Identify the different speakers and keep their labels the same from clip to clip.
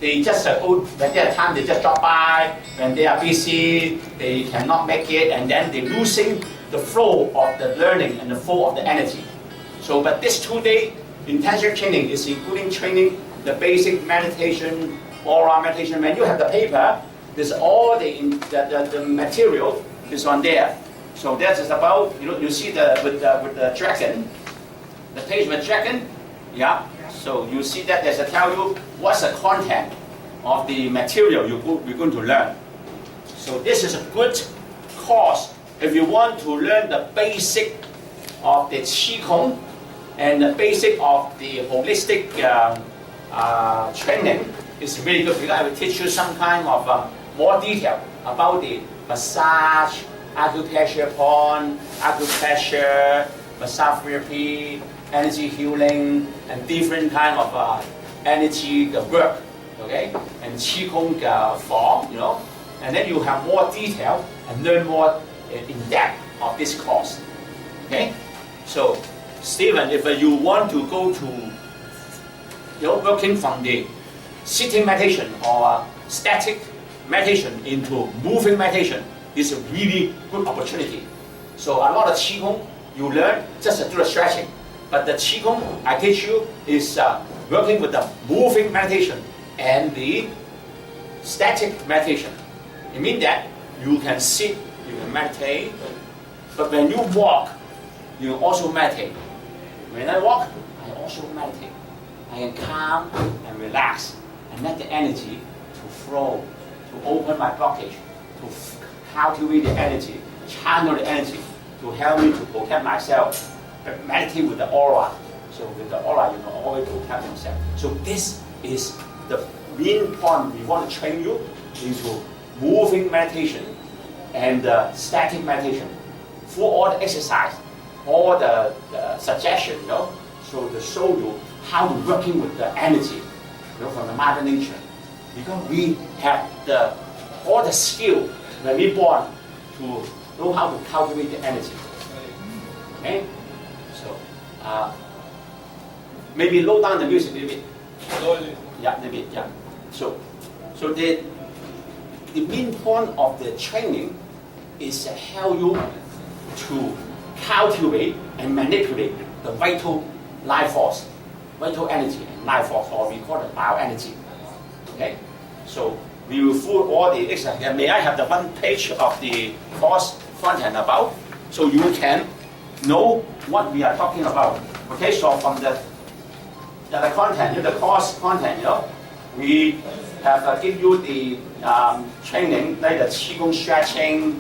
Speaker 1: They just when they have time, they just drop by. When they are busy, they cannot make it, and then they're losing the flow of the learning and the flow of the energy. So, but this 2-day intensive training is including training the basic meditation, aura meditation. When you have the paper, there's all the material is on there. So that is about, you see with the dragon, the page with dragon, yeah. So you see that there's a tell you what's the content of the material you're going to learn. So this is a good course if you want to learn the basic of the Qigong and the basic of the holistic training. It's really good because I will teach you some kind of more detail about the massage, acupressure point, acupressure, massage therapy, energy healing, and different kind of energy work, okay? And Qigong form, and then you have more detail and learn more in depth of this course, okay? So, Stephen, if you want to go to, working from the sitting meditation or static meditation into moving meditation, is a really good opportunity. So a lot of Qigong you learn just to do the stretching. But the Qigong I teach you is working with the moving meditation and the static meditation. It means that you can sit, you can meditate, but when you walk, you also meditate. When I walk, I also meditate. I can calm and relax and let the energy to flow, to open my blockage, to cultivate the energy, channel the energy to help me to protect myself. Meditate with the aura. So with the aura, you can always protect yourself. So this is the main point we want to train you into moving meditation and static meditation. For all the exercise, all the suggestion, so to show you how to working with the energy, from the Mother Nature. Because we have all the skill when we born to know how to cultivate the energy. Okay? So maybe low down the music a little bit. Yeah, a little bit, yeah. So the main point of the training is to help you to cultivate and manipulate the vital life force, vital energy and life force, or we call it bioenergy. Okay? So we will full all the exercise. May I have the one page of the course content about, so you can know what we are talking about. Okay, so from the content, the course content, we have give you the training, like the Qigong stretching,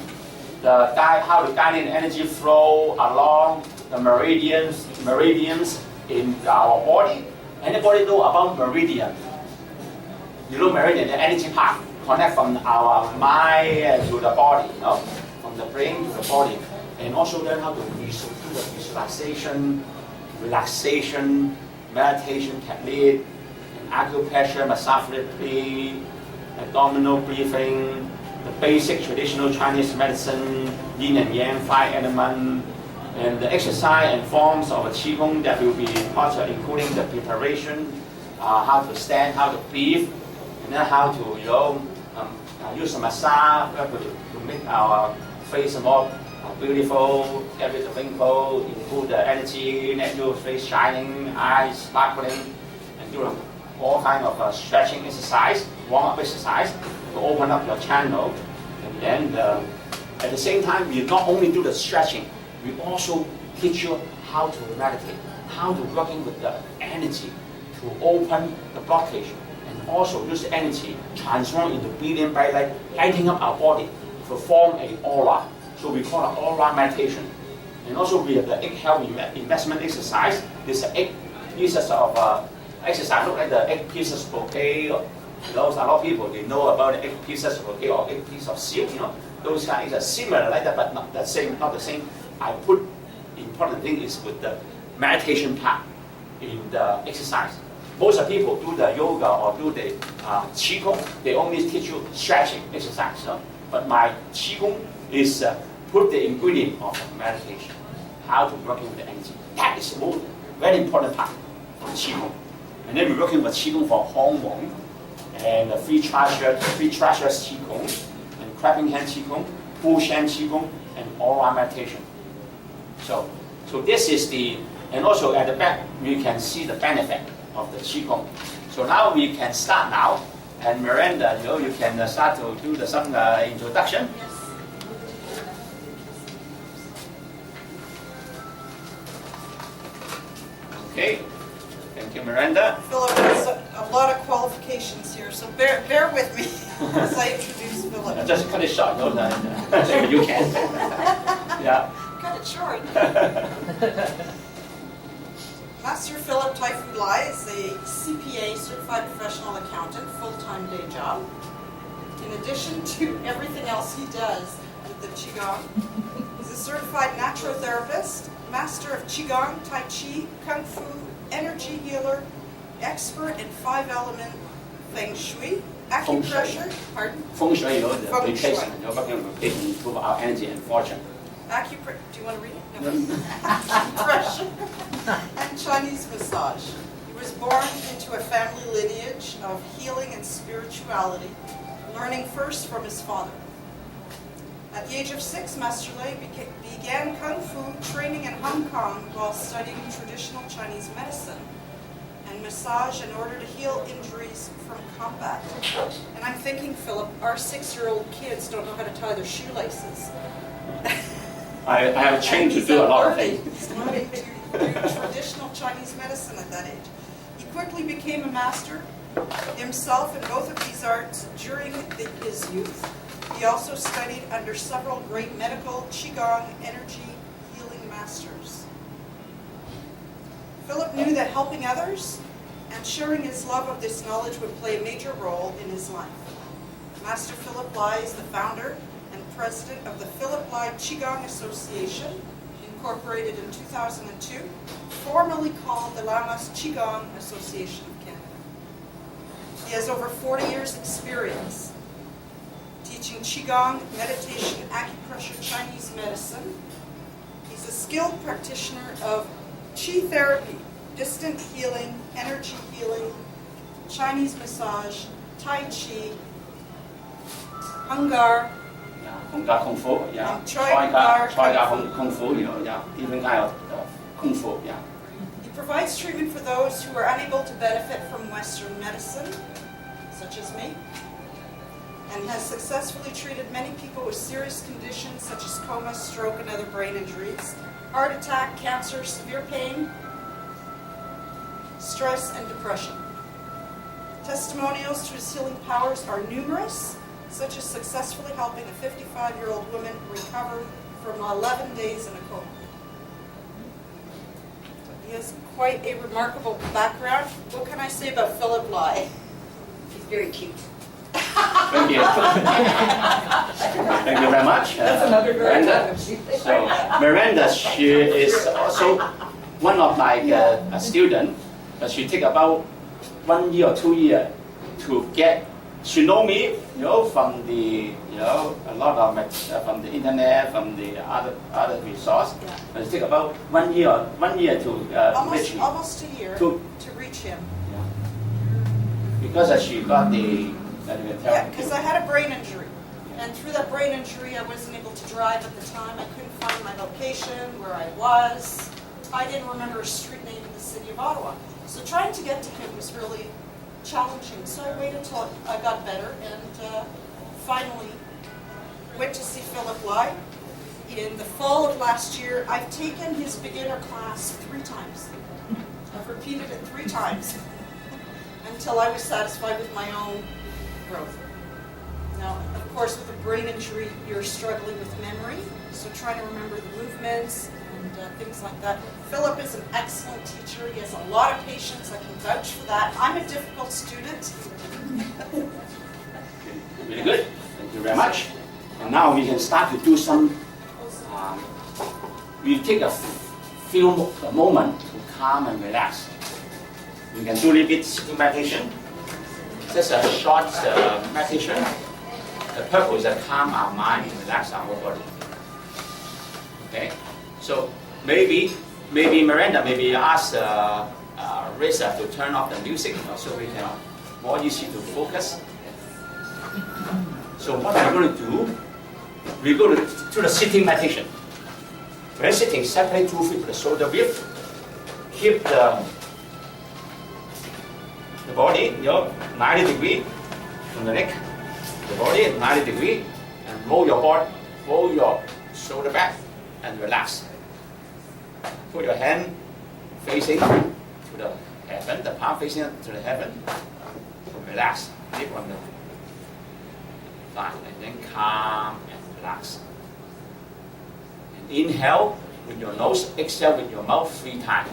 Speaker 1: how to guide in energy flow along the meridians in our body. Anybody know about meridian? You know meridian, the energy path, connect from our mind to the body, from the brain to the body. And also learn how to do the visualization, relaxation, meditation technique, and acupressure, massage therapy, abdominal breathing, the basic traditional Chinese medicine, yin and yang, 5 elements, and the exercise and forms of a Qigong that will be also including the preparation, how to stand, how to breathe, and then how to use a massage to make our face more beautiful, get rid of wrinkles, improve the energy, let your face shining, eyes sparkling, and do all kinds of stretching exercise, warm-up exercise to open up your channel. And then at the same time, we not only do the stretching, we also teach you how to meditate, how to working with the energy to open the blockage, and also use the energy transform into brilliant bright light, lighting up our body to form an aura. So we call it aura meditation. And also we have the 8 health investment exercise. There's 8 pieces of exercise, look like the 8 pieces bouquet. A lot of people, they know about the 8 pieces of bouquet or 8 pieces of silk, Those kinds are similar like that, but not the same, I put important thing is with the meditation part in the exercise. Most of people do the yoga or do the Qigong, they only teach you stretching exercise. But my Qigong is put the ingredient of meditation, how to working with the energy. That is the most very important part of Qigong. And then we're working with Qigong for hormone, and the free treasures qigong, and clapping hand qigong, bush hand qigong, and aura meditation. So this is the, and also at the back you can see the benefit of the qigong. So now we can start now, and Miranda, you can start to do some introduction.
Speaker 2: Yes.
Speaker 1: Okay, thank you, Miranda.
Speaker 2: Philip has a lot of qualifications here, so bear with me as I introduce Philip.
Speaker 1: Just cut it short, you can. Yeah.
Speaker 2: Cut it short. Master Philip Taifu Lai is a CPA, Certified Professional Accountant, full-time day job. In addition to everything else he does with the Qigong, he's a certified naturotherapist, master of Qigong, Tai Chi, Kung Fu, energy healer, expert in 5-element Feng Shui, acupressure, pardon?
Speaker 1: Feng Shui, the
Speaker 2: Feng
Speaker 1: replacement, to improve our energy and fortune.
Speaker 2: Do you want to read it? No. Acupressure and Chinese massage. He was born into a family lineage of healing and spirituality, learning first from his father. At the age of 6, Master Lai began Kung Fu training in Hong Kong while studying traditional Chinese medicine and massage in order to heal injuries from combat. And I'm thinking, Philip, our 6-year-old kids don't know how to tie their shoelaces.
Speaker 1: I have trained to do a lot of things.
Speaker 2: He's learning to do traditional Chinese medicine at that age. He quickly became a master himself in both of these arts during his youth. He also studied under several great medical Qigong energy healing masters. Philip knew that helping others and sharing his love of this knowledge would play a major role in his life. Master Philip Lai is the founder and president of the Philip Lai Qigong Association, incorporated in 2002, formerly called the Lamas Qigong Association of Canada. He has over 40 years' experience teaching Qigong, meditation, acupressure, Chinese medicine. He's a skilled practitioner of Qi therapy, distant healing, energy healing, Chinese massage, Tai Chi, Hungar,
Speaker 1: Hong Kong Kung Fu, yeah.
Speaker 2: And Choi Gar
Speaker 1: Kung Fu, different kind of Kung Fu, yeah.
Speaker 2: He provides treatment for those who are unable to benefit from Western medicine, such as me, and has successfully treated many people with serious conditions such as coma, stroke, and other brain injuries, heart attack, cancer, severe pain, stress, and depression. Testimonials to his healing powers are numerous, such as successfully helping a 55-year-old woman recover from 11 days in a coma. He has quite a remarkable background. What can I say about Philip Lai?
Speaker 3: He's very cute.
Speaker 1: Thank you. Thank you very much.
Speaker 3: That's another girl.
Speaker 1: Miranda. So, Miranda, she is also one of my students, but she take about 1 year or 2 years to get. She know me, from the, a lot of from the internet, from the other resource.
Speaker 2: Yeah.
Speaker 1: But it take about 1 year to reach me.
Speaker 2: Almost a year
Speaker 1: To-
Speaker 2: to reach him.
Speaker 1: Yeah. Because she got the.
Speaker 2: Yeah, because I had a brain injury. And through that brain injury, I wasn't able to drive at the time. I couldn't find my location, where I was. I didn't remember a street name in the city of Ottawa. So trying to get to him was really challenging. So I waited till I got better and finally went to see Philip Lai. In the fall of last year, I've taken his beginner class 3 times. I've repeated it 3 times until I was satisfied with my own growth. Now, of course, with a brain injury, you're struggling with memory, so trying to remember the movements and things like that. Philip is an excellent teacher. He has a lot of patience. I can vouch for that. I'm a difficult student.
Speaker 1: Very good. Thank you very much. And now we can start to do some. We take a few moments to calm and relax. We can do a little bit sitting meditation. Just a short meditation. The purpose is to calm our mind and relax our whole body. Okay. So maybe Miranda, maybe ask Risa to turn off the music, so we can more easy to focus. So what we're going to do, we're going to do the sitting meditation. When sitting, separate 2 feet to the shoulder width. Keep the body, 90 degrees from the neck. The body 90 degrees, and roll your shoulder back, and relax. Put your hand facing to the heaven, the palm facing to the heaven. Relax. Keep on the thigh, and then calm and relax. And inhale with your nose, exhale with your mouth 3 times.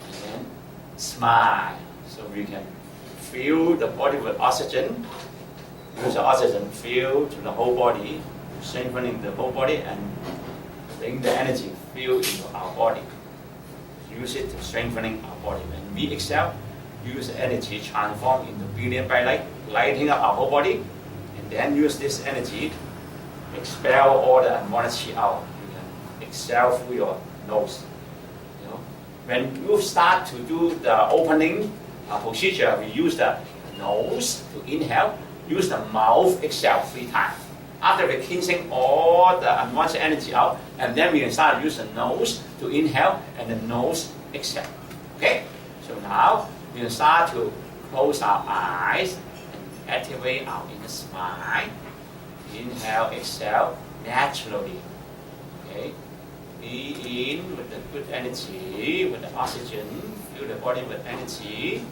Speaker 1: And then smile, so we can fill the body with oxygen. Use the oxygen, fill to the whole body, strengthening the whole body, and bring the energy fill into our body. Use it to strengthening our body. When we exhale, use the energy transform into brilliant bright light, lighting up our whole body, and then use this energy expel all the unwanted qi out. You can exhale through your nose. When you start to do the opening procedure, we use the nose to inhale, use the mouth exhale 3 times. After we're cleansing all the unwanted energy out, and then we can start to use the nose to inhale and the nose exhale. Okay? So now we can start to close our eyes and activate our inner spine. Inhale, exhale naturally. Okay? Be in with the good energy, with the oxygen, fill the body with energy.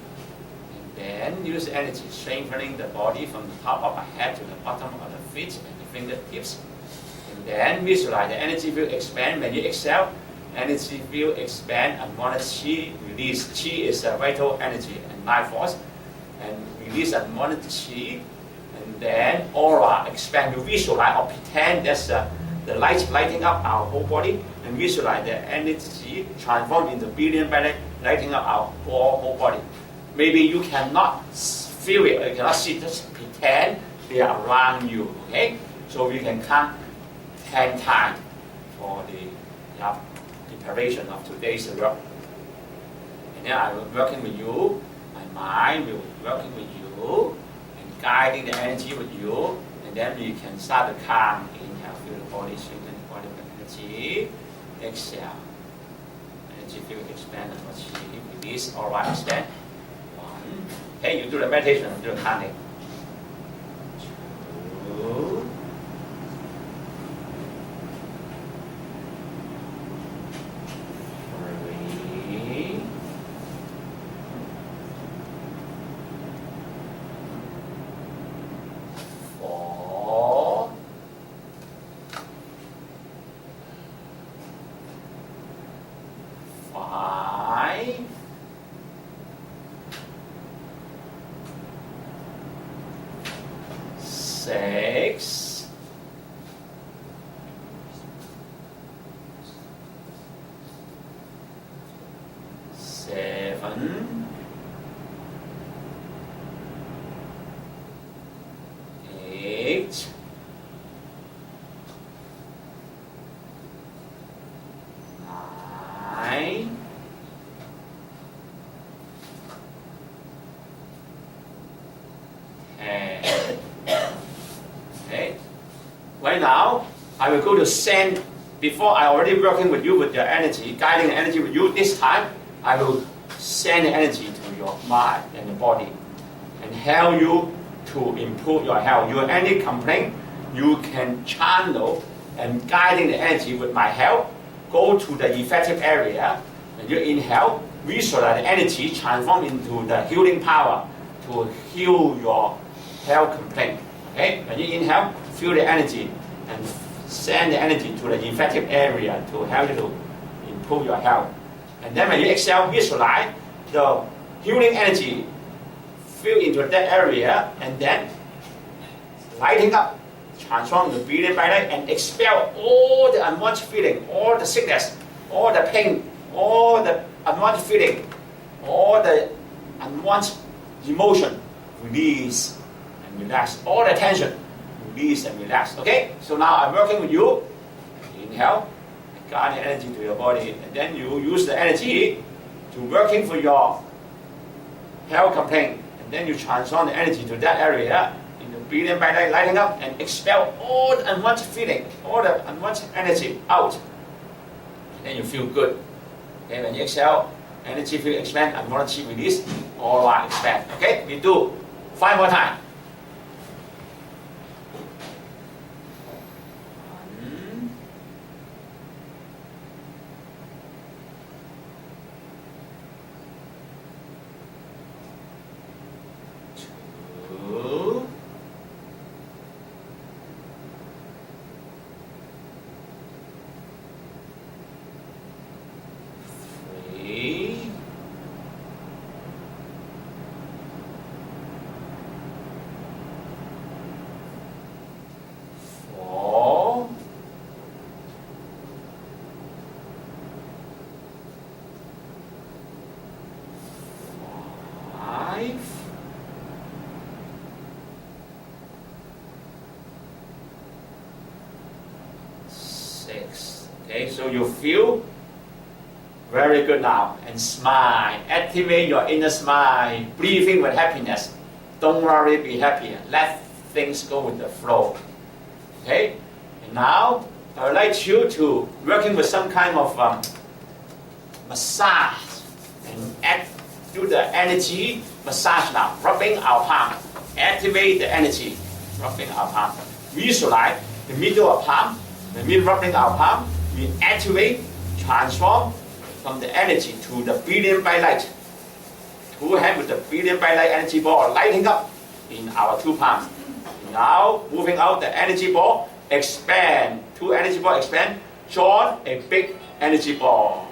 Speaker 1: Then use the energy, strengthening the body from the top of the head to the bottom of the feet and the fingertips. And then visualize the energy field expand. When you exhale, energy field expand, unwanted qi release. Qi is a vital energy and life force. And release unwanted qi. And then aura expand. You visualize or pretend that's the light lighting up our whole body. And visualize the energy transform into brilliant light, lighting up our whole body. Maybe you cannot feel it, you cannot see, just pretend they are around you, okay? So we can count 10 times for the preparation of today's work. And then I will be working with you, my mind will be working with you, and guiding the energy with you, and then we can start to calm. Inhale, feel the body, strengthen the body with energy. Exhale, energy feel expand and energy release, all right, extend. Okay, you do the meditation, do the counting. 2, 3, 4, 5, 6, 7, 8, 9, 10. Okay. Right now, I will go to send. Before I already working with you with your energy, guiding the energy with you. This time, I will send the energy to your mind and your body, and help you to improve your health. You have any complaint, you can channel and guiding the energy with my help. Go to the effective area, and you inhale, visualize the energy transform into the healing power to heal your health complaint. Okay, when you inhale, feel the energy and send the energy to the effective area to help you to improve your health. And then when you exhale, visualize the healing energy fill into that area, and then lighting up, transform the brilliant bright light, and expel all the unwanted feeling, all the sickness, all the pain, all the unwanted feeling, all the unwanted emotion. Release and relax. All the tension, release and relax. Okay? So now I'm working with you. Inhale, guide the energy to your body, and then you use the energy to working for your health complaint, and then you transform the energy to that area in the breathing by lighting up and expel all the unwanted feeling, all the unwanted energy out. And then you feel good. Okay, when you exhale, energy feel expand, unwanted release, all are expand. Okay, we do 5 more times. 1, 2, 3, 4, 5, 6. Okay, so you feel very good now. And smile. Activate your inner smile. Breathing with happiness. Don't worry, be happy. Let things go with the flow. Okay? And now, I would like you to working with some kind of massage. And do the energy massage now. Rubbing our palm. Activate the energy. Rubbing our palm. Visualize the middle of palm. The middle rubbing our palm. We activate, transform from the energy to the brilliant bright light. 2 hands with the brilliant bright light energy ball lighting up in our 2 palms. Now moving out the energy ball, expand. 2 energy ball expand, join a big energy ball.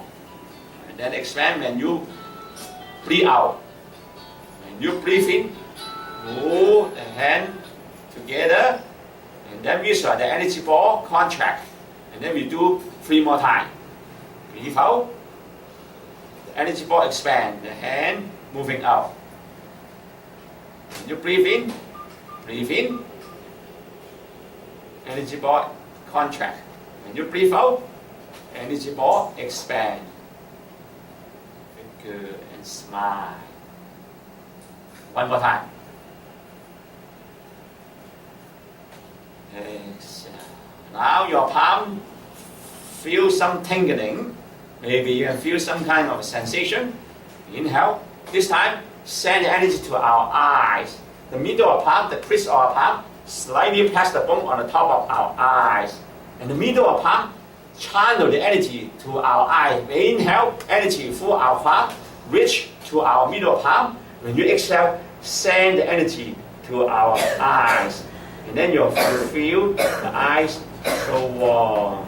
Speaker 1: And then expand when you breathe out. When you breathe in, move the hand together, and then visualize the energy ball contract. And then we do 3 more times. Breathe out. The energy ball expand. The hand moving out. When you breathe in. Energy ball contract. When you breathe out, energy ball expand. Good, and smile. 1 more time. Exhale. Now your palm feel some tingling. Maybe you feel some kind of sensation. Inhale. This time, send the energy to our eyes. The middle of palm, the crease of our palm, slightly past the bone on the top of our eyes. And the middle of palm, channel the energy to our eye. Inhale, energy through our palm, reach to our middle palm. When you exhale, send the energy to our eyes. And then you'll feel the eyes so warm.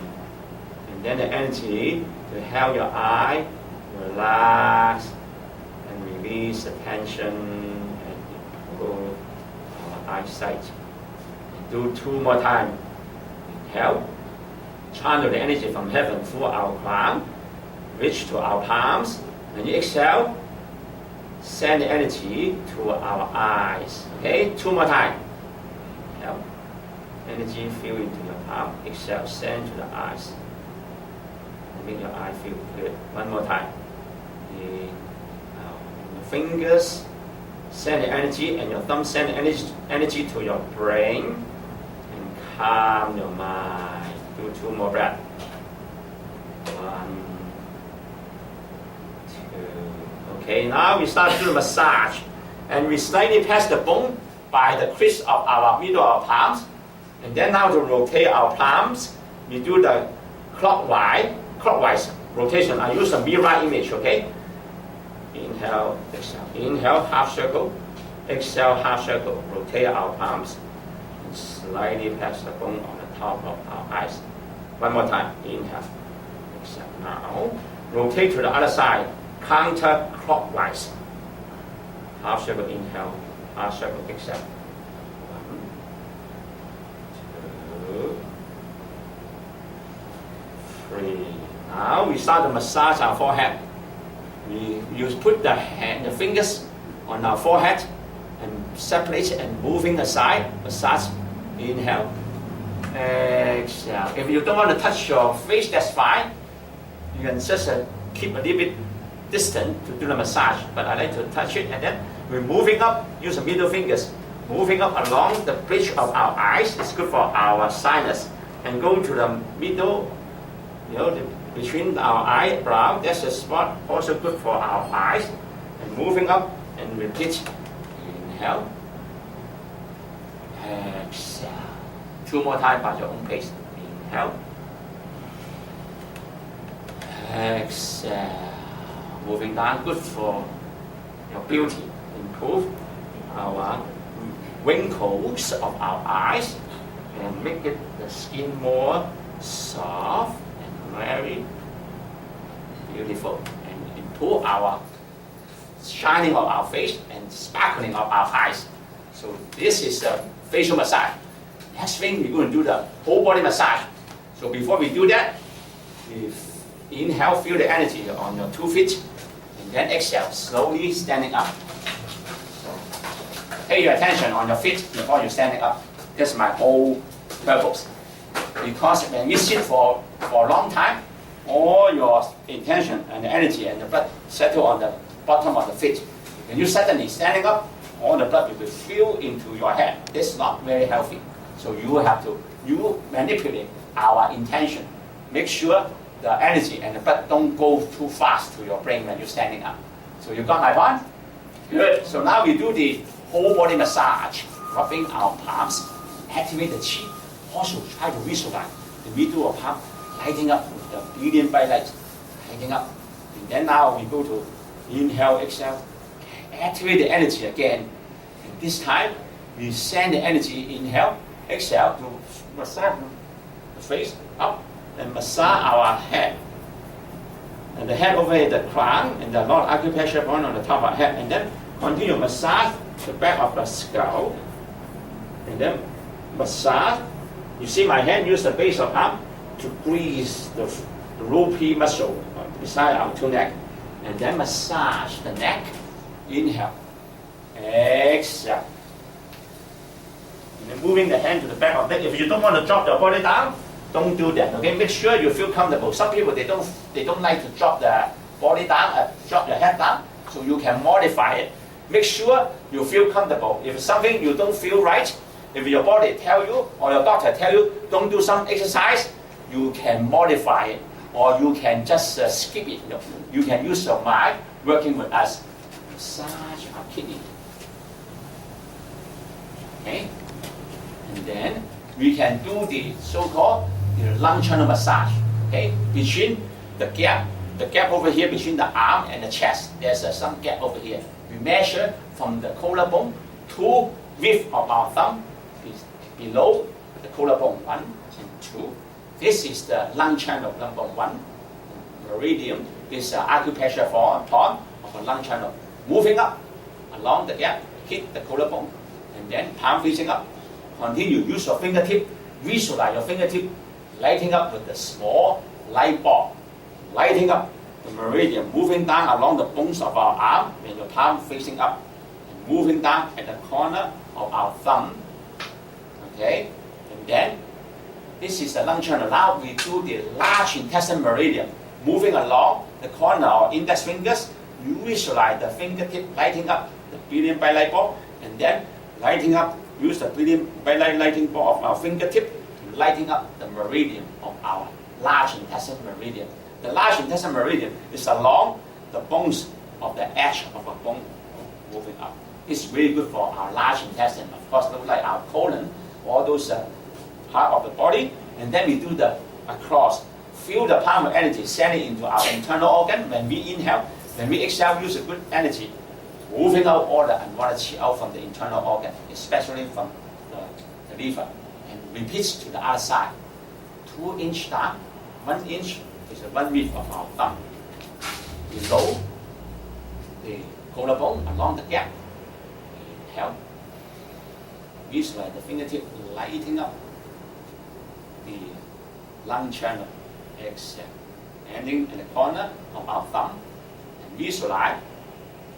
Speaker 1: And then the energy to help your eye relax and release the tension and improve our eyesight. Do 2 more times. Inhale. Channel the energy from heaven through our crown. Reach to our palms. When you exhale, send the energy to our eyes. Okay? 2 more times. Inhale. Energy fill into your palm. Exhale, send to the eyes. Make your eye feel good. 1 more time. Your fingers send the energy, and your thumb send the energy to your brain and calm your mind. Do 2 more breaths. 1, 2. Okay, now we start to do the massage, and we slightly pass the bone by the crease of our middle of palms, and then now to rotate our palms, we do the clockwise rotation. I use a mirror image, okay? Inhale, exhale. Inhale, half circle. Exhale, half circle. Rotate our palms. And slightly pass the bone on the top of our eyes. 1 more time. Inhale, exhale. Now, rotate to the other side. Counterclockwise. Half circle, inhale. Half circle, exhale. 1, 2, 3. Now we start to massage our forehead. You put the fingers on our forehead and separate it and moving aside. Massage. Inhale. Exhale. If you don't want to touch your face, that's fine. You can just keep a little bit distant to do the massage. But I like to touch it, and then we're moving up. Use the middle fingers. Moving up along the bridge of our eyes. It's good for our sinus. And go to the middle, between our eyebrow. That's a spot also good for our eyes. And moving up and repeat. Inhale. Exhale. 2 more times by your own pace. Inhale. Exhale. Moving down, good for your beauty. Improve our wrinkles of our eyes and make it the skin more soft and very beautiful, and improve our shining of our face and sparkling of our eyes. So this is the facial massage. Next thing, we're going to do the whole body massage. So before we do that, we inhale, feel the energy on your 2 feet, and then exhale, slowly standing up. So pay your attention on your feet before you're standing up. That's my whole purpose. Because when you sit for a long time, all your intention and the energy and the blood settle on the bottom of the feet. When you suddenly standing up, all the blood will fill into your head. That's not very healthy. So you manipulate our intention. Make sure the energy and the blood don't go too fast to your brain when you're standing up. So you got my point? Good. So now we do the whole body massage, rubbing our palms, activate the chi. Also try to visualize the middle of palm lighting up with the billion bright lights, lighting up. And then now we go to inhale, exhale, activate the energy again. And this time we send the energy, inhale, exhale, to massage the face up and massage our head. And the head over here, the crown, and the Lord acupressure point on the top of our head. And then continue massage the back of the skull. And then massage. You see my hand use the base of arm to grease the rupee muscle beside our 2 neck. And then massage the neck. Inhale. Exhale. And then moving the hand to the back of the neck. If you don't want to drop your body down, don't do that. Okay, make sure you feel comfortable. Some people they don't like to drop the body down, drop your head down. So you can modify it. Make sure you feel comfortable. If something you don't feel right, if your body tell you or your doctor tell you don't do some exercise, you can modify it, or you can just skip it. You can use your mind working with us. Massage our kidney. Okay? And then we can do the so-called lung channel massage. Okay? Between the gap over here between the arm and the chest, there's some gap over here. We measure from the collarbone to width of our thumb below the collarbone, 1 and 2. This is the lung channel number 1. Meridian is acupressure point of a lung channel. Moving up along the gap, hit the collarbone, and then palm facing up. Continue, use your fingertip, visualize your fingertip lighting up with the small light bulb, lighting up the meridian, moving down along the bones of our arm with your palm facing up, and moving down at the corner of our thumb. Okay, and then this is the lung channel. Now we do the large intestine meridian, moving along the corner of index fingers. You visualize the fingertip lighting up the billion bright light bulb, and then lighting up, use the billion bright lighting bulb of our fingertip to lighting up the meridian of our large intestine meridian. The large intestine meridian is along the bones of the edge of a bone moving up. It's really good for our large intestine. Of course, look like our colon, all those part of the body. And then we do the across. Feel the palm of energy sending into our internal organ. When we inhale, when we exhale, use a good energy, moving out all the unwanted qi out from the internal organ, especially from the liver. And repeat to the other side. 2 inch down, 1 inch is the 1 width of our thumb. Below the collarbone, along the gap. Inhale. Visualize the fingertip lighting up the lung channel. Exhale. Ending in the corner of our thumb. And visualize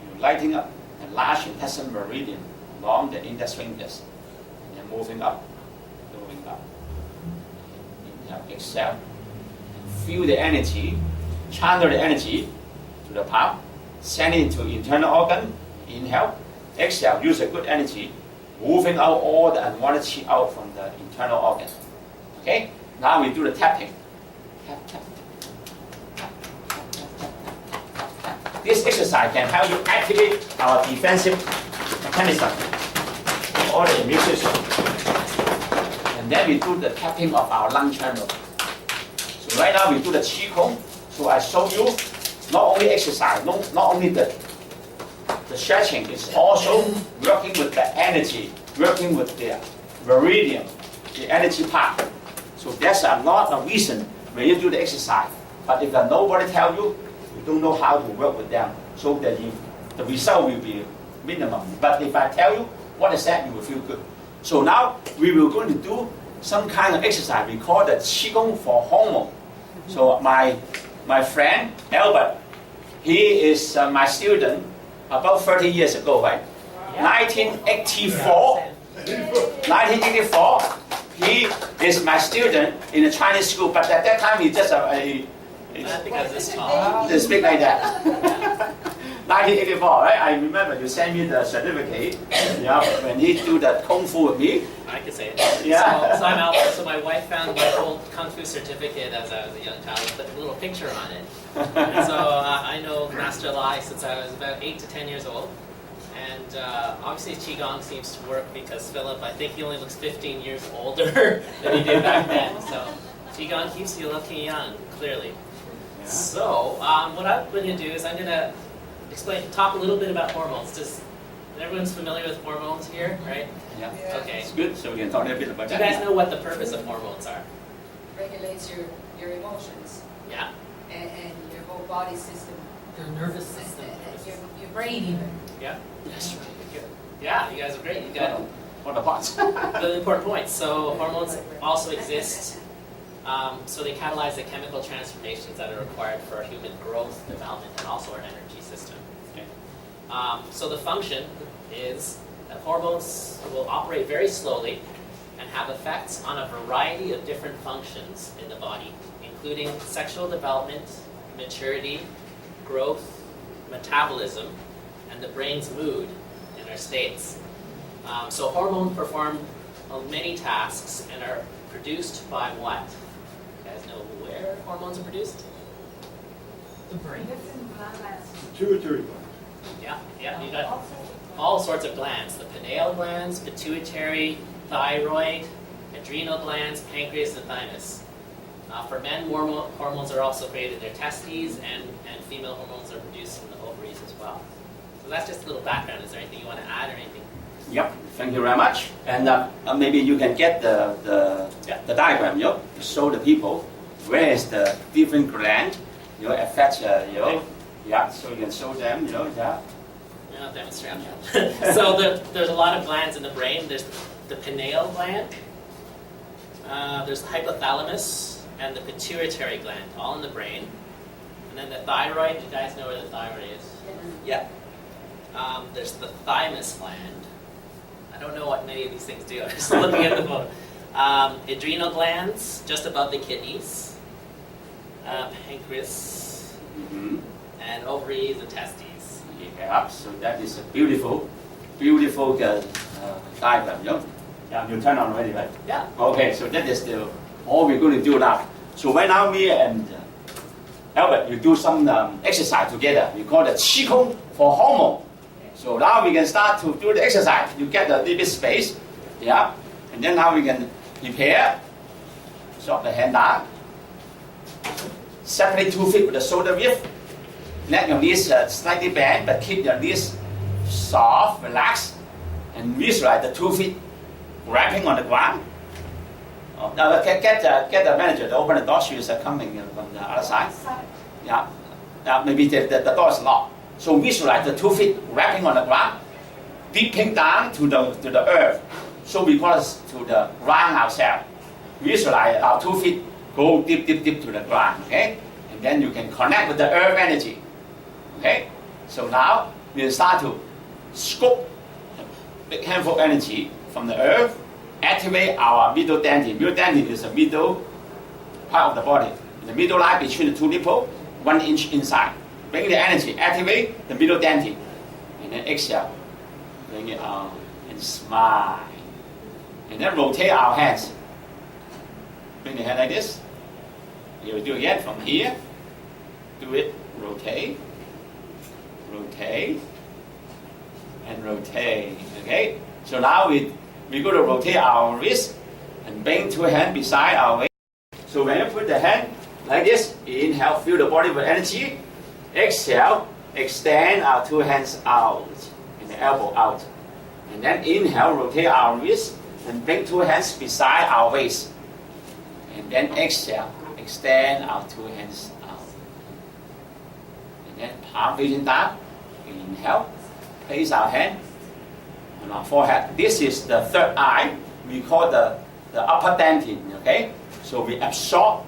Speaker 1: you lighting up the large intestine meridian along the index fingers. And then moving up, moving up. exhale. Feel the energy, channel the energy to the palm, send it into internal organ, inhale, exhale, use a good energy, moving out all the unwanted qi out from the internal organ. Okay, now we do the tapping. Tap, tap, tap, tap, tap, tap, tap, tap. This exercise can help you activate our defensive mechanism, all the immune system. And then we do the tapping of our lung channel. So right now we do the Qi Gong. So I show you not only exercise, not only the stretching, it's also working with the energy, working with the meridian, the energy part. So there's a lot of reason when you do the exercise. But if nobody tell you, you don't know how to work with them. So that the result will be minimum. But if I tell you what is that, you will feel good. So now we will going to do some kind of exercise. We call the Qigong for hormone. So my friend Albert, he is my student about 30 years ago, right? 1984. 1984. He is my student in a Chinese school, but at that time he just
Speaker 4: I think I was this tall.
Speaker 1: to speak like that. 1984, right? I remember you sent me the certificate. Yeah, when he do the kung fu with me.
Speaker 4: I could say it.
Speaker 1: Yeah.
Speaker 4: So I'm Albert. So my wife found my old kung fu certificate as I was a young child with a little picture on it. And so I know Master Lai since I was about 8 to 10 years old. And obviously Qigong seems to work because Philip, I think he only looks 15 years older than he did back then. So Qigong keeps you looking young, clearly.
Speaker 1: Yeah.
Speaker 4: So what I'm going to do is I'm going to talk a little bit about hormones. Everyone's familiar with hormones here, right?
Speaker 1: Yeah.
Speaker 4: Okay.
Speaker 1: It's good. So we can talk a little bit about
Speaker 4: Do you
Speaker 1: that.
Speaker 4: guys know what the purpose of hormones are?
Speaker 3: Regulates your emotions
Speaker 4: Yeah?
Speaker 3: and your whole body system.
Speaker 5: Your nervous system.
Speaker 3: Your brain even.
Speaker 4: Yeah? That's right. Good. Yeah, you guys are great. You got
Speaker 1: What about?
Speaker 4: really important points. So hormones also exist. So they catalyze the chemical transformations that are required for human growth, development, and also our energy system.
Speaker 1: Okay.
Speaker 4: So the function is that hormones will operate very slowly and have effects on a variety of different functions in the body, including sexual development, maturity, growth, metabolism, and the brain's mood and our states. So hormones perform many tasks and are produced by what? You guys know where hormones are produced?
Speaker 5: The brain.
Speaker 6: Pituitary gland.
Speaker 4: Yeah, you got all sorts of glands. The pineal glands, pituitary, thyroid, adrenal glands, pancreas, and thymus. For men, hormones are also created in their testes, and female hormones are produced in the ovaries as well. So that's just a little background. Is there anything you want to add or anything?
Speaker 1: Yep. Thank you very much. And maybe you can get the diagram, to show the people where is the different gland, affect, Yeah. So you can show them, yeah.
Speaker 4: Yeah, demonstrate. So there's a lot of glands in the brain. There's the pineal gland. There's the hypothalamus and the pituitary gland, all in the brain. And then the thyroid. You guys know where the thyroid is? Yeah. There's the thymus gland. I don't know what many of these things do. I'm just looking at the photo. Adrenal glands, just above the kidneys. Pancreas,
Speaker 1: Mm-hmm.
Speaker 4: and ovaries and testes.
Speaker 1: Yeah. So that is a beautiful diagram, Yeah, you turn on already, right?
Speaker 4: Yeah.
Speaker 1: Okay, so that is all we're going to do now. So right now, me and Albert, you do some exercise together. We call it Qigong for hormone. So now we can start to do the exercise. You get a little bit space, yeah, and then now we can prepare. Drop the hand down. Separate 2 feet with the shoulder width. Let your knees slightly bend, but keep your knees soft, relaxed, and visualize the 2 feet wrapping on the ground. Oh, now get the manager to open the door. She is coming from the other side. Yeah. Maybe the door is locked. So visualize the 2 feet wrapping on the ground, dipping down to the earth. So we call it to the ground ourselves. Visualize our 2 feet go deep to the ground. Okay, and then you can connect with the earth energy. Okay, so now we'll start to scoop the big handful energy from the earth, activate our middle dantian. Middle dantian is a middle part of the body. The middle line between the two nipples, 1 inch inside. Bring the energy, activate the middle dantian. And then exhale. Bring it out and smile. And then rotate our hands. Bring the hand like this. You will do it again from here. Do it. Rotate. Rotate. And rotate. Okay? So now we're going to rotate our wrist and bring two hands beside our waist. So when you put the hand like this, inhale, fill the body with energy. Exhale, extend our two hands out and the elbow out. And then inhale, rotate our wrist and bring two hands beside our waist. And then exhale, extend our two hands out. And then palm facing down. Inhale, place our hand on our forehead. This is the third eye. We call the upper dantian. Okay? So we absorb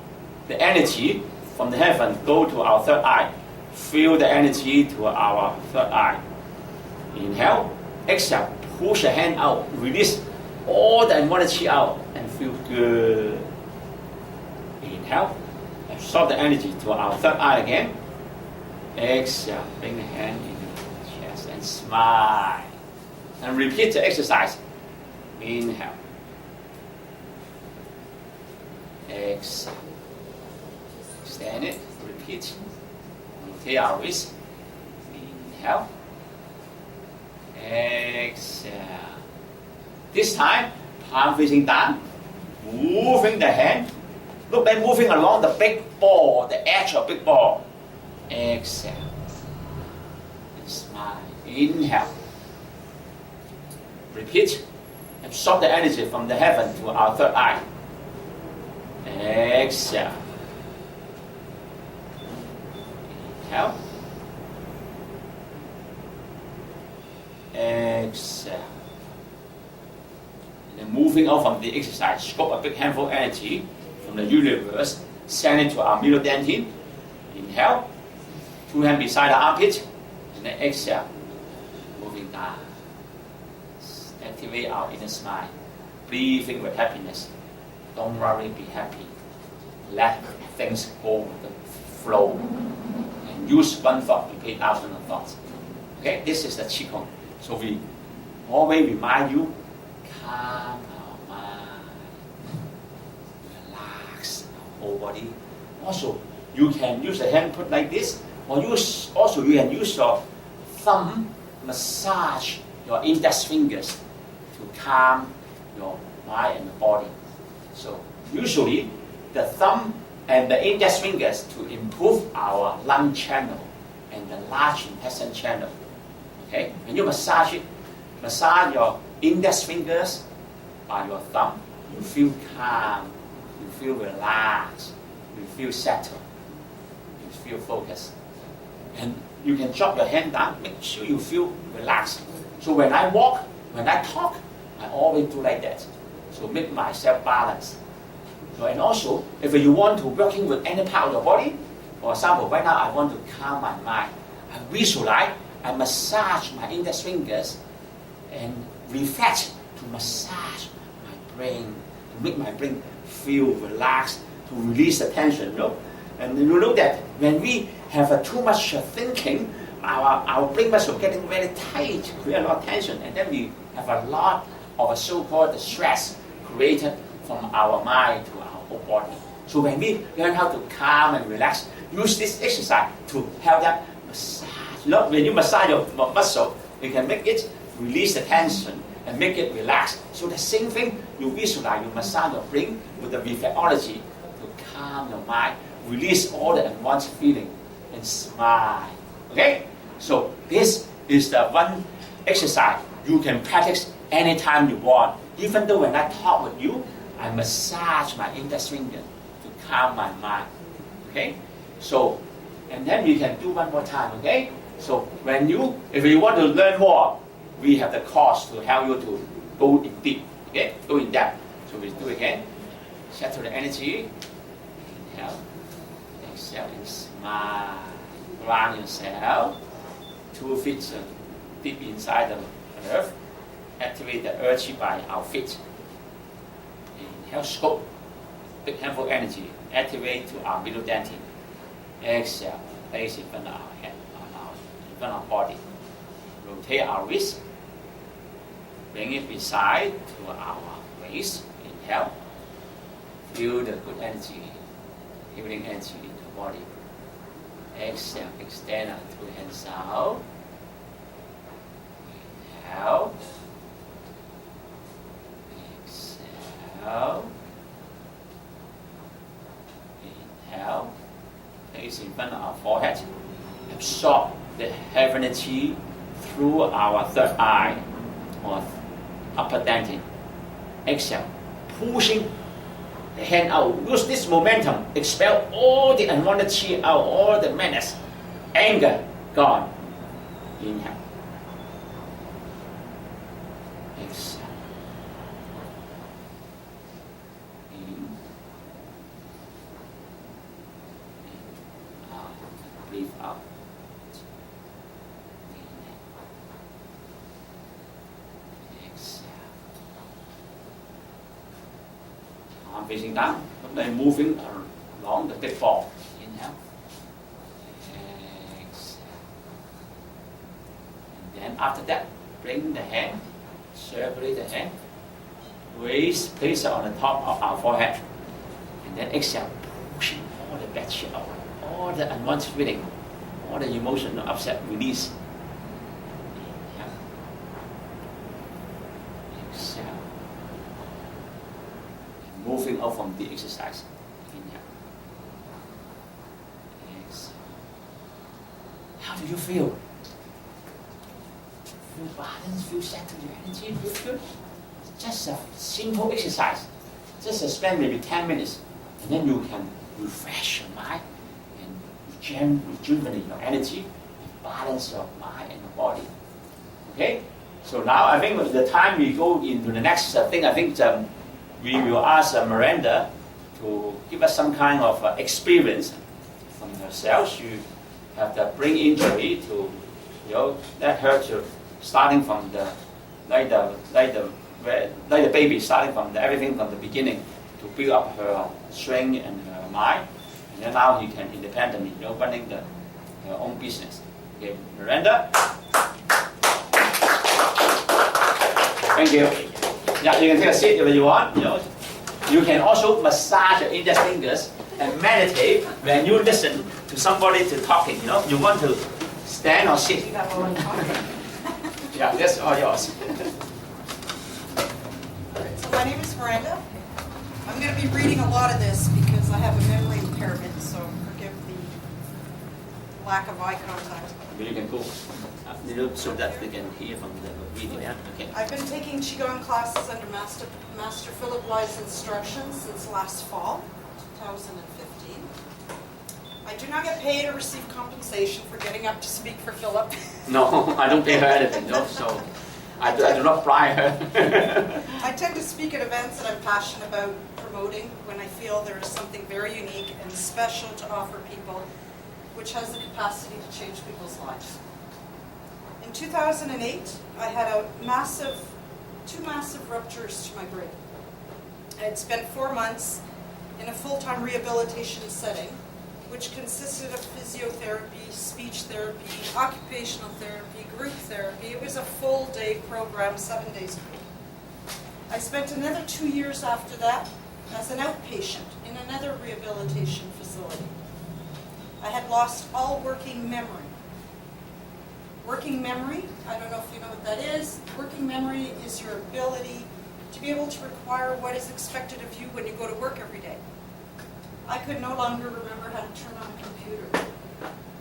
Speaker 1: the energy from the heaven, go to our third eye. Feel the energy to our third eye. Inhale, exhale, push the hand out, release all the energy out and feel good. Inhale, absorb the energy to our third eye again. Exhale, bring the hand in the chest and smile. And repeat the exercise. Inhale. Exhale. Extend it, repeat. Rotate our wrist. Inhale. Exhale. This time, palm facing down. Moving the hand. Look like moving along the big ball, the edge of big ball. Exhale. And smile. Inhale. Repeat. Absorb the energy from the heaven to our third eye. Exhale. Inhale. Exhale. And then moving out from the exercise, scoop a big handful of energy from the universe, send it to our middle dantian. Inhale. Two hands beside the armpit. And then exhale. Moving down. Activate our inner smile. Breathing with happiness. Don't worry, be happy. Let things go with the flow. And use one thought to pay thousands of thoughts. Okay, this is the Qigong. So we always remind you, calm our mind. Relax our whole body. Also, you can use the hand put like this, or you can use your thumb, massage your index fingers to calm your mind and the body. So usually the thumb and the index fingers to improve our lung channel and the large intestine channel. Okay, when you massage it, massage your index fingers by your thumb, you feel calm, you feel relaxed, you feel settled, you feel focused. And you can drop your hand down, make sure you feel relaxed. So when I walk, when I talk, I always do like that. So make myself balanced. So, and also, if you want to working with any part of your body, for example, right now I want to calm my mind. I visualize, I massage my index fingers and reflect to massage my brain, to make my brain feel relaxed, to release the tension, you know. And you know that when we have too much thinking, our brain muscle getting very tight, create a lot of tension, and then we have a lot of a so-called stress created from our mind to our whole body. So when we learn how to calm and relax, use this exercise to help that massage. You know, when you massage your muscle, you can make it release the tension and make it relax. So the same thing, you visualize, you massage your brain with the reflexology to calm your mind, release all the unwanted feeling, and smile. Okay? So this is the one exercise you can practice anytime you want. Even though when I talk with you, I massage my index finger to calm my mind. Okay? So, and then you can do one more time, okay? So if you want to learn more, we have the course to help you to go in deep, okay? Go in depth. So we do it again. Settle the energy. Inhale. Exhale and smile. Ground yourself. 2 feet deep inside the earth. Activate the earth by our feet. Inhale, scoop. Big handful of energy. activate to our middle dentin. Exhale, place in front of our head, in front of our body. Rotate our wrist. Bring it beside to our waist. Inhale. Feel the good energy, healing energy in the body. Exhale, extend our two hands out. Inhale. Exhale. Inhale. Place in front of our forehead. Absorb the heavenly chi through our third eye or upper dentin. Exhale. Pushing the hand out. Use this momentum. Expel all the unwanted chi out, all the madness, anger, gone. Inhale. Exhale. In. Out. Breathe out. Facing down, then moving along the big ball. Inhale. Exhale. And then after that, bring the hand, circulate the hand, place it on the top of our forehead. And then exhale, pushing all the bad shit out, all the unwanted feeling, all the emotional upset, release. Inhale. Exhale. Moving out from the exercise. Inhale. Exhale. How do you feel? Feel balanced, feel settled, your energy, feel good? Just a simple exercise. Just spend maybe 10 minutes. And then you can refresh your mind and rejuvenate your energy and balance your mind and your body. Okay? So now I think with the time we go into the next thing, I think we will ask Miranda to give us some kind of experience from herself. She have the brain injury to, let her to starting from the like the baby, starting from everything from the beginning to build up her strength and her mind, and then now he can independently, running her own business. Okay, Miranda. Thank you. Yeah, you can take a seat if you want. You can also massage your index fingers and meditate when you listen to somebody to talking. You want to stand or sit. Yeah, that's all yours.
Speaker 2: So my name is Miranda. I'm going to be reading a lot of this because I have a memory impairment, so forgive the lack of eye contact.
Speaker 1: You can go so that they can hear from the video. Yeah? Okay.
Speaker 2: I've been taking Qigong classes under Master Philip Wai's instructions since last fall, 2015. I do not get paid or receive compensation for getting up to speak for Philip.
Speaker 1: No, I don't pay her anything, so I do not fly her.
Speaker 2: I tend to speak at events that I'm passionate about promoting when I feel there is something very unique and special to offer people, which has the capacity to change people's lives. In 2008, I had two massive ruptures to my brain. I had spent 4 months in a full-time rehabilitation setting, which consisted of physiotherapy, speech therapy, occupational therapy, group therapy. It was a full-day program, 7 days a week. I spent another 2 years after that as an outpatient in another rehabilitation facility. I had lost all working memory. Working memory, I don't know if you know what that is. Working memory is your ability to be able to require what is expected of you when you go to work every day. I could no longer remember how to turn on a computer.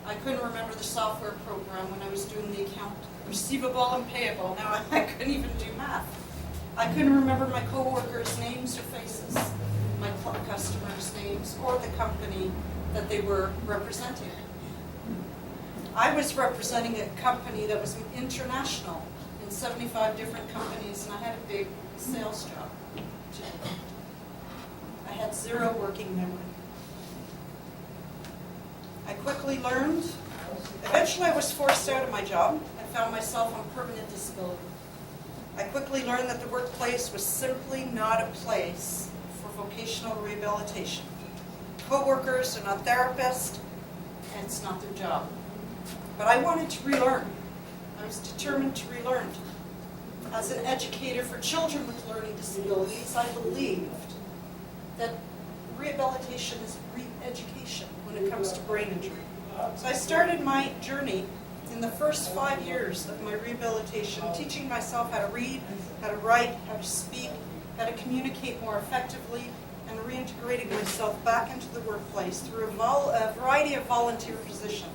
Speaker 2: I couldn't remember the software program when I was doing the account receivable and payable. Now I couldn't even do math. I couldn't remember my coworkers' names or faces, my customers' names, or the company that they were representing. I was representing a company that was international in 75 different companies, and I had a big sales job to do. I had zero working memory. I quickly learned, eventually I was forced out of my job. I found myself on permanent disability. I quickly learned that the workplace was simply not a place for vocational rehabilitation. coworkers, they're not therapists, and it's not their job. But I wanted to relearn. I was determined to relearn. As an educator for children with learning disabilities, I believed that rehabilitation is re-education when it comes to brain injury. So I started my journey in the first 5 years of my rehabilitation, teaching myself how to read, how to write, how to speak, how to communicate more effectively, and reintegrating myself back into the workplace through a variety of volunteer positions.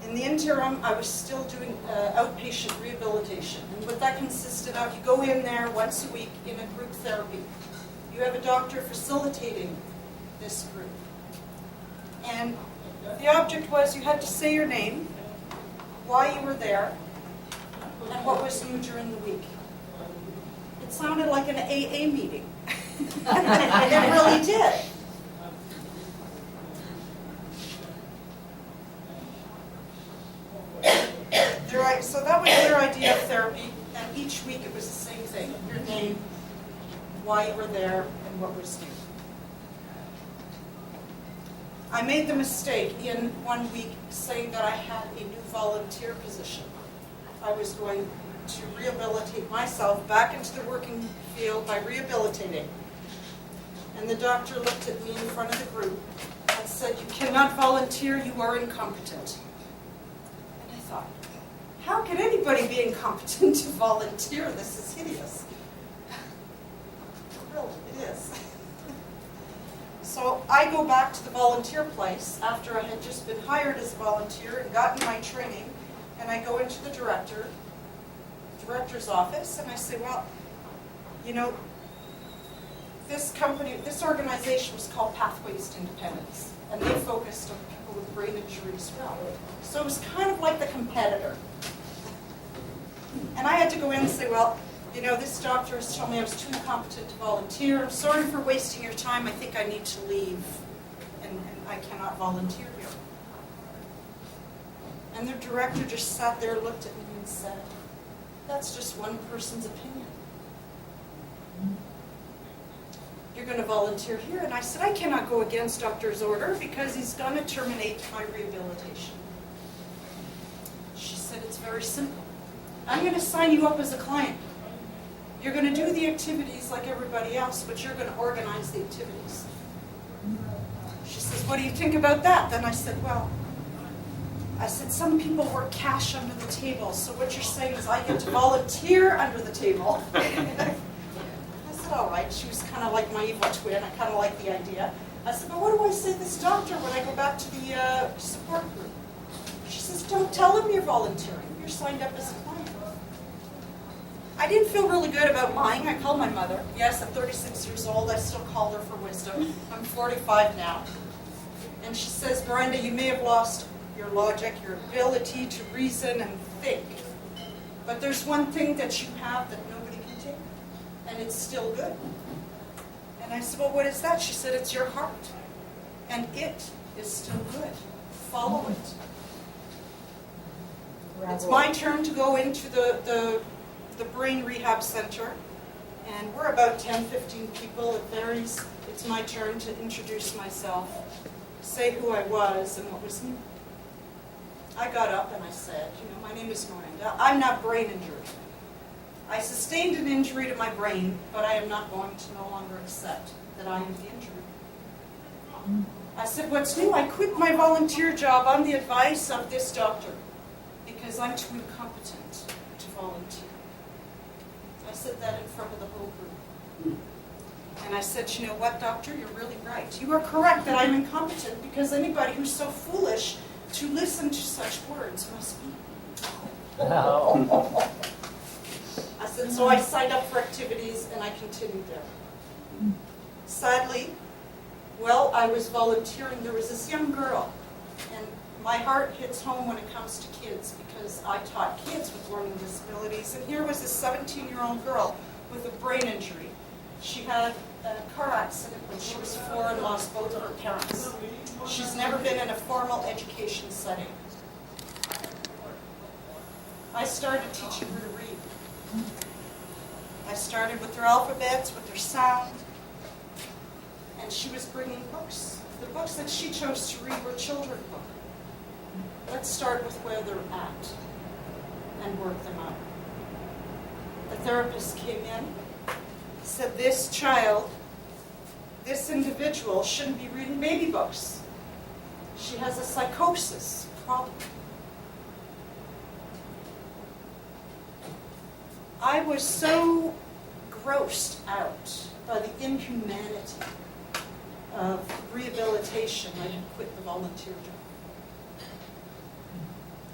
Speaker 2: In the interim, I was still doing outpatient rehabilitation. And what that consisted of, you go in there once a week in a group therapy. You have a doctor facilitating this group. And the object was you had to say your name, why you were there, and what was new during the week. It sounded like an AA meeting. It really did. So that was their idea of therapy, and each week it was the same thing. Your name, why you were there, and what was new. I made the mistake in 1 week saying that I had a new volunteer position. I was going to rehabilitate myself back into the working field by rehabilitating. And the doctor looked at me in front of the group and said, "You cannot volunteer, you are incompetent." And I thought, how could anybody be incompetent to volunteer? This is hideous. Really, it is. So I go back to the volunteer place after I had just been hired as a volunteer and gotten my training, and I go into the director's office, and I say, well, you know, this organization was called Pathways to Independence, and they focused on people with brain injury as well. So it was kind of like the competitor. And I had to go in and say, well, you know, this doctor has told me I was too incompetent to volunteer. I'm sorry for wasting your time. I think I need to leave, and I cannot volunteer here. And the director just sat there, looked at me, and said, that's just one person's opinion. You're going to volunteer here? And I said, I cannot go against doctor's order because he's going to terminate my rehabilitation. She said, it's very simple. I'm going to sign you up as a client. You're going to do the activities like everybody else, but you're going to organize the activities. She says, what do you think about that? Then I said, well, some people work cash under the table, so what you're saying is I get to volunteer under the table. I said, all right. She was kind of like my evil twin. I kind of like the idea. I said, but what do I say to this doctor when I go back to the support group? She says, don't tell him you're volunteering. You're signed up as a client. I didn't feel really good about lying. I called my mother. Yes, at 36 years old, I still called her for wisdom. I'm 45 now. And she says, Miranda, you may have lost your logic, your ability to reason and think. But there's one thing that you have that nobody can take, and it's still good. And I said, well, what is that? She said, it's your heart. And it is still good. Follow it. It's my turn to go into the brain rehab center, and we're about 10, 15 people. It varies. It's my turn to introduce myself, say who I was and what was new. I got up and I said, my name is Miranda. I'm not brain injured. I sustained an injury to my brain, but I am not going to no longer accept that I am the injury. I said, what's new? I quit my volunteer job on the advice of this doctor because I'm too incompetent to volunteer. I said that in front of the whole group. And I said, you know what, doctor, you're really right. You are correct that I'm incompetent because anybody who's so foolish to listen to such words must be. I said, so I signed up for activities and I continued there. Sadly, well, I was volunteering. There was this young girl, and my heart hits home when it comes to kids because I taught kids with learning disabilities, and here was this 17-year-old girl with a brain injury. She had a car accident when she was 4 and lost both of her parents. She's never been in a formal education setting. I started teaching her to read. I started with their alphabets, with their sound, and she was bringing books. The books that she chose to read were children's books. Let's start with where they're at and work them out. The therapist came in, said this child, this individual shouldn't be reading baby books. She has a psychosis problem. I was so grossed out by the inhumanity of rehabilitation, I had quit the volunteer job.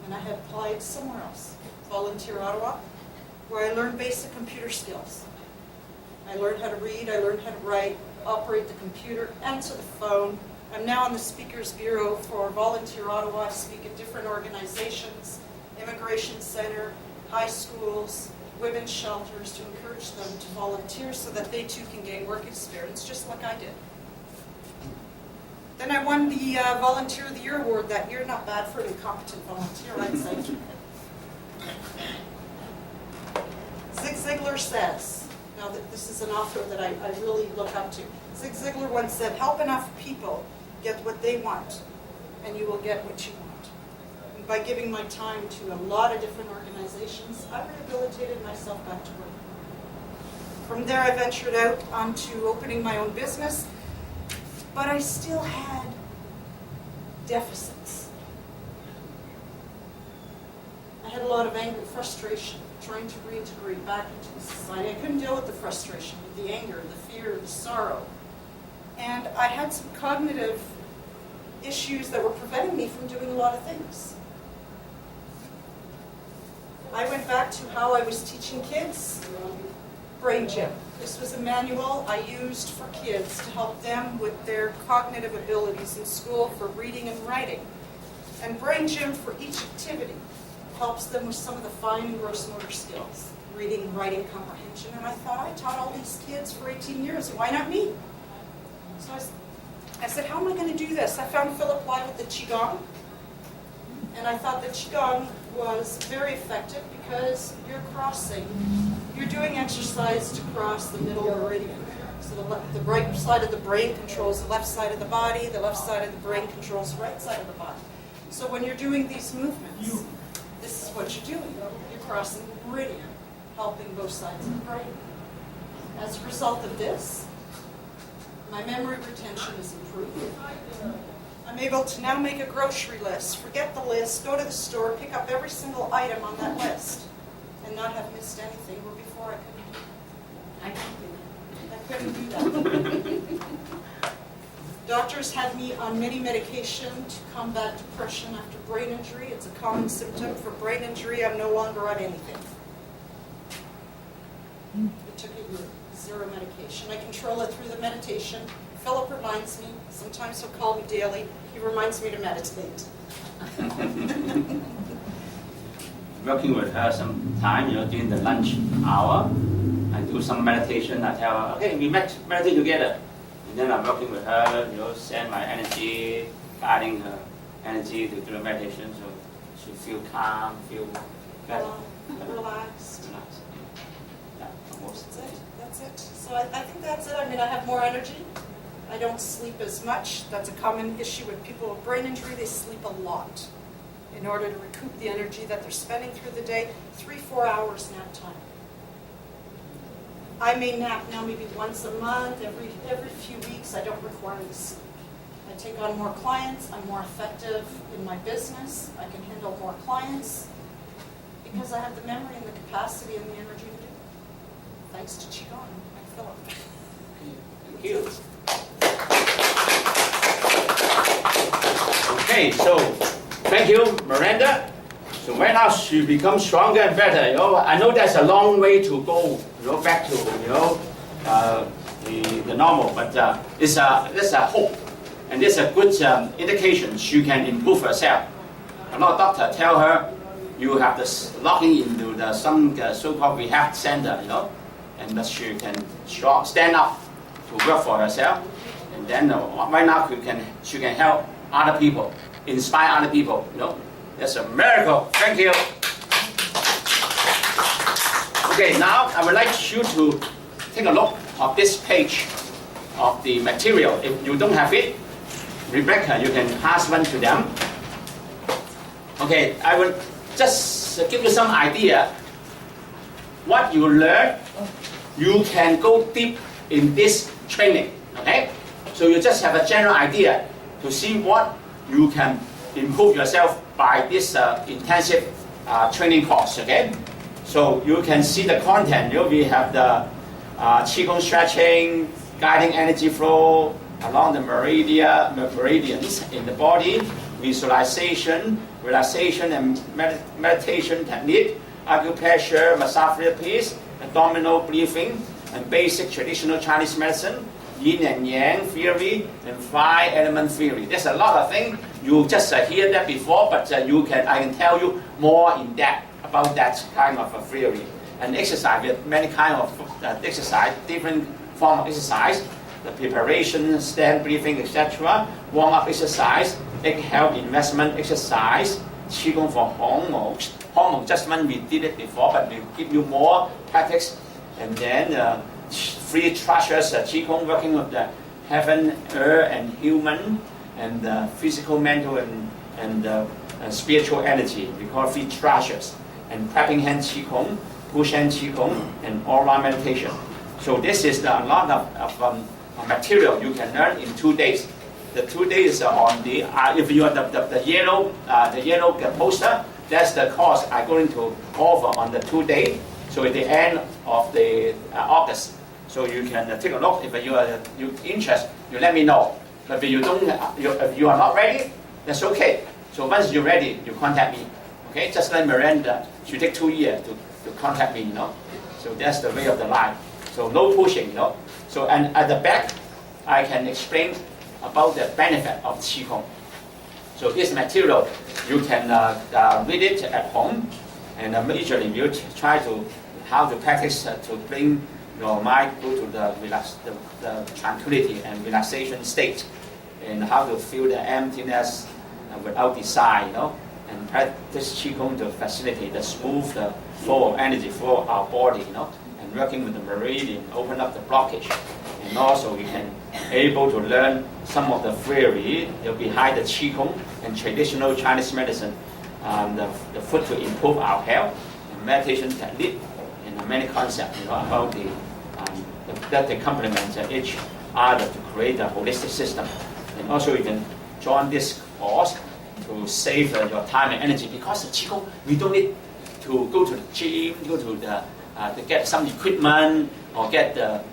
Speaker 2: And I had applied somewhere else, Volunteer Ottawa, where I learned basic computer skills. I learned how to read, I learned how to write, operate the computer, answer the phone. I'm now on the Speakers Bureau for Volunteer Ottawa. I speak at different organizations, Immigration Center, high schools, women's shelters, to encourage them to volunteer so that they too can gain work experience, just like I did. Then I won the Volunteer of the Year award that year. Not bad for an incompetent volunteer, I'd say. Zig Ziglar says, now that this is an author that I really look up to. Zig Ziglar once said, help enough people get what they want, and you will get what you want. And by giving my time to a lot of different organizations, I rehabilitated myself back to work. From there, I ventured out onto opening my own business, but I still had deficits. I had a lot of anger, frustration, trying to reintegrate back into the society. I couldn't deal with the frustration, with the anger, the fear, the sorrow. And I had some cognitive issues that were preventing me from doing a lot of things. I went back to how I was teaching kids, Brain Gym. This was a manual I used for kids to help them with their cognitive abilities in school for reading and writing. And Brain Gym for each activity helps them with some of the fine and gross motor skills, reading and writing comprehension. And I thought, I taught all these kids for 18 years, why not me? So I said, how am I going to do this? I found Philip Lai with the Qigong, and I thought that Qigong was very effective because you're doing exercise to cross the middle meridian. So the right side of the brain controls the left side of the body, the left side of the brain controls the right side of the body. So when you're doing these movements, this is what you're doing. You're crossing the meridian, helping both sides of the brain. As a result of this, my memory retention is improved. I'm able to now make a grocery list, forget the list, go to the store, pick up every single item on that list, and not have missed anything, where before I couldn't do that. Doctors had me on many medication to combat depression after brain injury. It's a common symptom for brain injury. I'm no longer on anything. It took a year, 0 medication. I control it through the meditation. Philip reminds me, sometimes he'll call me daily, he reminds me to meditate.
Speaker 1: Working with her sometime, during the lunch hour, I do some meditation. I tell her, okay, we meditate together. And then I'm working with her, send my energy, guiding her energy to do the meditation, so she feel calm, feel better.
Speaker 2: Relaxed.
Speaker 1: Yeah, almost.
Speaker 2: That's it. So I think that's it. I mean, I have more energy. I don't sleep as much. That's a common issue with people with brain injury. They sleep a lot in order to recoup the energy that they're spending through the day. 3-4 hours nap time. I may nap now maybe once a month, every few weeks. I don't require to sleep. I take on more clients. I'm more effective in my business. I can handle more clients because I have the memory and the capacity and the energy to do it. Thanks to Qigong and Philip.
Speaker 1: Thank you. Okay, so thank you, Miranda. So right now she becomes stronger and better. I know there's a long way to go, back to the normal, but there's a hope, and there's a good indication she can improve herself. A lot of doctors tell her you have this locking into some so-called rehab center, and that she can stand up to work for herself, and then right now she can help other people, inspire other people. That's a miracle. Thank you. Okay, now I would like you to take a look of this page of the material. If you don't have it, Rebecca, you can pass one to them. Okay, I will just give you some idea. What you learn, you can go deep in this training. Okay, so you just have a general idea to see what you can improve yourself by this intensive training course. Okay, so you can see the content. We have the Qigong stretching, guiding energy flow along the meridians in the body, visualization, relaxation and meditation technique, acupressure, massage therapies, abdominal breathing, and basic traditional Chinese medicine, yin and yang theory, and 5-element theory. There's a lot of things. You just hear that before, but I can tell you more in depth about that kind of a theory. And exercise, we have many kind of exercise, different form of exercise, the preparation, stand breathing, etc. Warm-up exercise, egg health investment exercise, Qigong for hormones. Hormone adjustment, we did it before, but we give you more practice. And then 3 treasures, Qigong working with the heaven, earth, and human, and physical, mental, and spiritual energy. We call 3 treasures. And clapping hand Qigong, push hand Qigong, and aura meditation. So this is a lot of material you can learn in 2 days. The 2 days are on the, if you are the yellow poster, that's the course I'm going to offer on the 2 days. So at the end of the August. So you can take a look. If you're interested, you let me know. But if you don't, if you are not ready, that's okay. So once you're ready, you contact me. Okay, just like Miranda, she take 2 years to contact me, So that's the way of the life. So no pushing, So and at the back, I can explain about the benefit of Qigong. So this material, you can read it at home, and majorly you try to how to practice to bring your mind go to the tranquility and relaxation state, and how to feel the emptiness without desire, and practice Qigong to facilitate the smooth flow of energy flow of our body, and working with the meridian, open up the blockage. And also you can able to learn some of the theory behind the Qigong and traditional Chinese medicine, the food to improve our health, and meditation technique, and many concepts about that they complement each other to create a holistic system. And also you can join this course to save your time and energy, because the Qigong, we don't need to go to the gym, go to get some equipment, or get a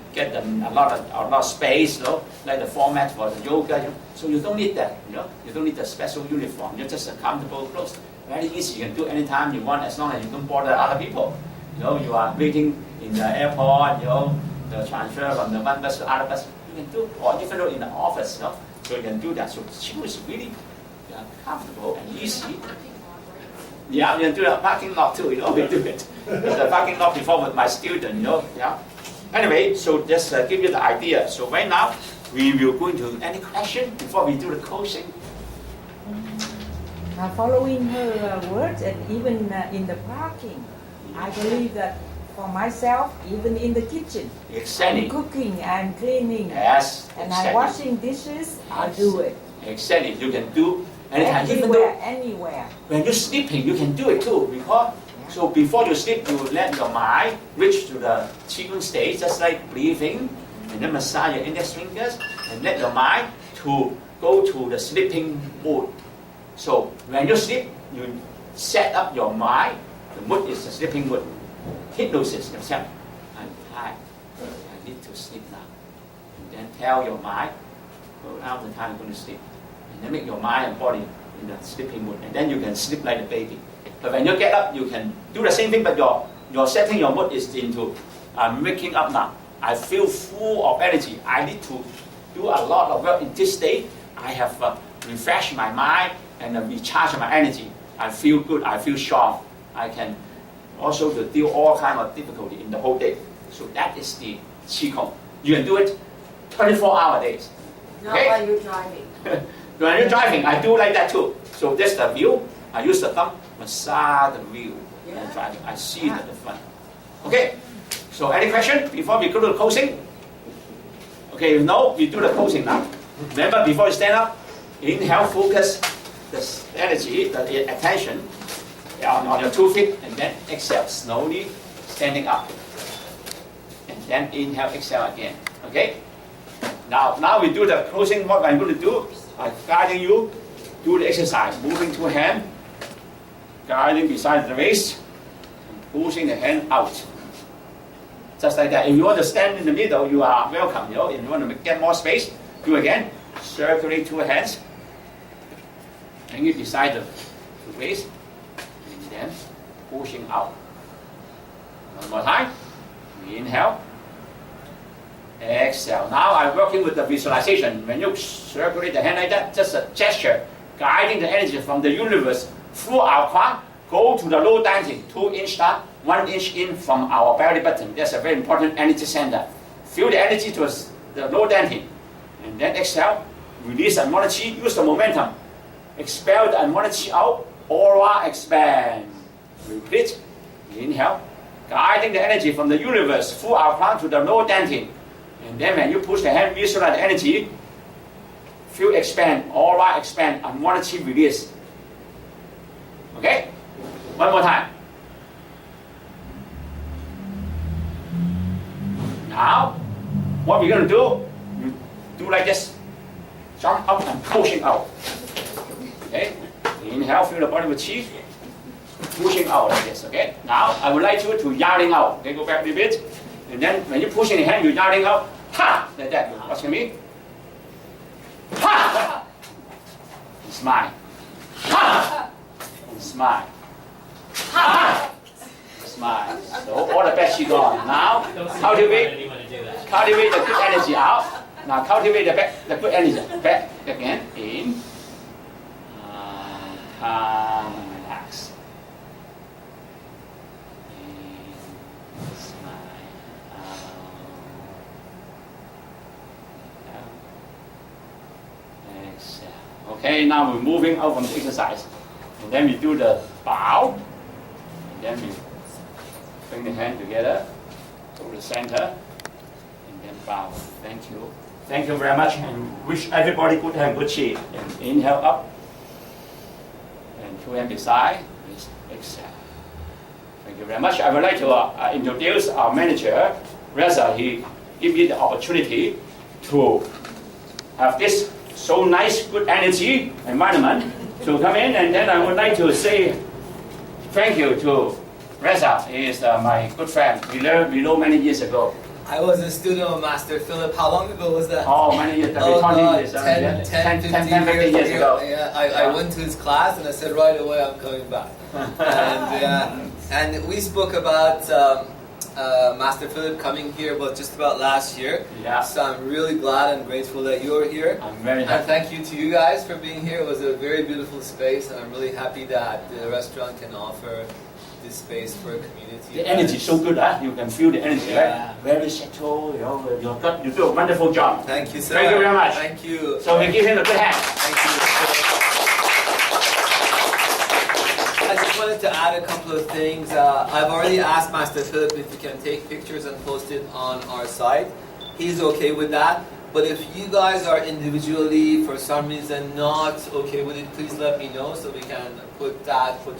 Speaker 1: lot of space, like the format for the yoga. So you don't need that, You don't need a special uniform. You're just comfortable clothes. Very easy. You can do anytime you want, as long as you don't bother other people. You are waiting in the airport, the transfer from the one bus to other bus. You can do, or even in the office, So you can do that. So Qigong is really comfortable and easy. Yeah, you can do the parking lot too, we do it. The parking lot before with my student, yeah. Anyway, so just give you the idea. So right now, we will go into any question before we do the coaching.
Speaker 7: Following her words, and even in the parking, I believe that for myself, even in the kitchen,
Speaker 1: Exactly.
Speaker 7: I'm cooking and cleaning,
Speaker 1: Yes,
Speaker 7: and
Speaker 1: exactly.
Speaker 7: I'm washing dishes, I do it.
Speaker 1: Exactly, you can do anytime. Even though
Speaker 7: Anywhere.
Speaker 1: when you're sleeping, you can do it too. Because so before you sleep, you let your mind reach to the Qigong state, just like breathing, and then massage your index fingers, and let your mind to go to the sleeping mood. So when you sleep, you set up your mind. The mood is the sleeping mood. Hypnosis yourself. I'm tired. I need to sleep now. And then tell your mind, now the time I'm going to sleep. And then make your mind and body in the sleeping mood. And then you can sleep like a baby. But when you get up, you can do the same thing, but your setting your mood is into, I'm waking up now. I feel full of energy. I need to do a lot of work in this state. I have refreshed my mind and recharge my energy. I feel good. I feel strong. I can also to deal all kind of difficulty in the whole day. So that is the Qigong. You can do it 24-hour days.
Speaker 3: Not
Speaker 1: Okay?
Speaker 3: while you're driving.
Speaker 1: When you're driving, I do like that too. So that's the view. I use the thumb, massage the wheel and driving. I see the front. Okay, so any question before we go to the closing? Okay, if no, we do the closing now. Remember, before you stand up, inhale, focus the energy, the attention on your 2 feet, and then exhale, slowly standing up. And then inhale, exhale again. Okay? Now we do the closing. What I'm going to do, I'm guiding you, do the exercise, moving 2 hands, guiding beside the waist, and pushing the hand out. Just like that. If you want to stand in the middle, you are welcome. You know, if you want to get more space, do again. Circulate 2 hands. Bring it beside the waist. And then pushing out. One more time. Inhale. Exhale. Now I'm working with the visualization. When you circulate the hand like that, just a gesture, guiding the energy from the universe through our crown, go to the low dantian, 2-inch start, 1 inch in from our belly button. That's a very important energy center. Feel the energy to the low dantian. And then exhale, release unwanted chi, use the momentum. Expel the unwanted chi out, aura expand. Repeat, inhale, guiding the energy from the universe through our crown to the low dantian. And then when you push the hand, visualize the energy, feel expand, aura expand, unwanted chi release. Okay? One more time. Now, what we're going to do, you do like this. Jump up and pushing out. Okay? Inhale, feel the body with chi. Pushing out like this, okay? Now, I would like you to yelling out. Okay, go back a little bit. And then when you're pushing the hand, you're yelling out, ha! Like that. What's going to be? Ha! Smile. Ha! Smile. Ha! Smile. So all the bad shit gone. Now, cultivate the good energy out. Now cultivate the good energy. Back again. In. Calm and relax. In. Smile. Out. Exhale. Okay, now we're moving out from the exercise. And then we do the bow. And then we bring the hand together to the center. And then bow. Thank you. Thank you very much. And wish everybody good have good chi. And inhale up. And 2 hands beside. Exhale. Thank you very much. I would like to introduce our manager, Reza. He gave me the opportunity to have this so nice, good energy environment to come in, and then I would like to say thank you to Reza. He is my good friend. We know many years ago.
Speaker 8: I was a student of Master Philip. How long ago was that?
Speaker 1: Oh, many years.
Speaker 8: 10,
Speaker 1: 15 years ago.
Speaker 8: Yeah, I went to his class and I said right away I'm coming back. And we spoke about Master Philip coming here just about last year.
Speaker 1: Yeah.
Speaker 8: So I'm really glad and grateful that you're here.
Speaker 1: I'm very happy.
Speaker 8: And thank you to you guys for being here. It was a very beautiful space, and I'm really happy that the restaurant can offer this space for a community.
Speaker 1: The energy is so good, huh? You can feel the energy,
Speaker 8: Yeah.
Speaker 1: right? Very settled. You do a wonderful job.
Speaker 8: Thank you, sir.
Speaker 1: Thank you very much.
Speaker 8: Thank you.
Speaker 1: So we give him a good hand.
Speaker 8: Thank you. I just wanted to add a couple of things. I've already asked Master Philip if he can take pictures and post it on our site. He's okay with that. But if you guys are individually, for some reason, not okay with it, please let me know so we can put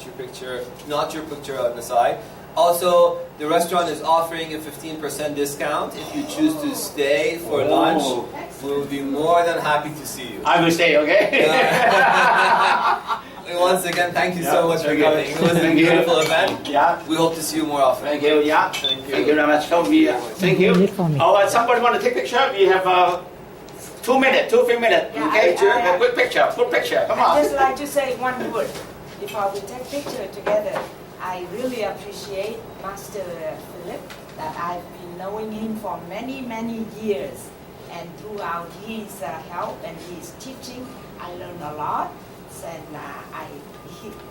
Speaker 8: your picture, not your picture on the side. Also, the restaurant is offering a 15% discount if you choose to stay for lunch. We'll be more than happy to see you.
Speaker 1: I will stay, okay?
Speaker 8: Once again, thank you so much for coming. It was a beautiful event.
Speaker 1: Yeah.
Speaker 8: We hope to see you more often.
Speaker 1: Thank you. Yeah.
Speaker 8: Thank you.
Speaker 1: Thank you very much. So we, thank you. Oh, somebody want to take picture? We have 2 minutes, 3 minutes.
Speaker 7: Yeah,
Speaker 1: Okay.
Speaker 7: I-
Speaker 1: A quick picture. Good picture. Come
Speaker 7: I
Speaker 1: on.
Speaker 7: just like to say one word before we take picture together. I really appreciate Master Philip, that I've been knowing him for many, many years. And throughout his help and his teaching, I learned a lot. And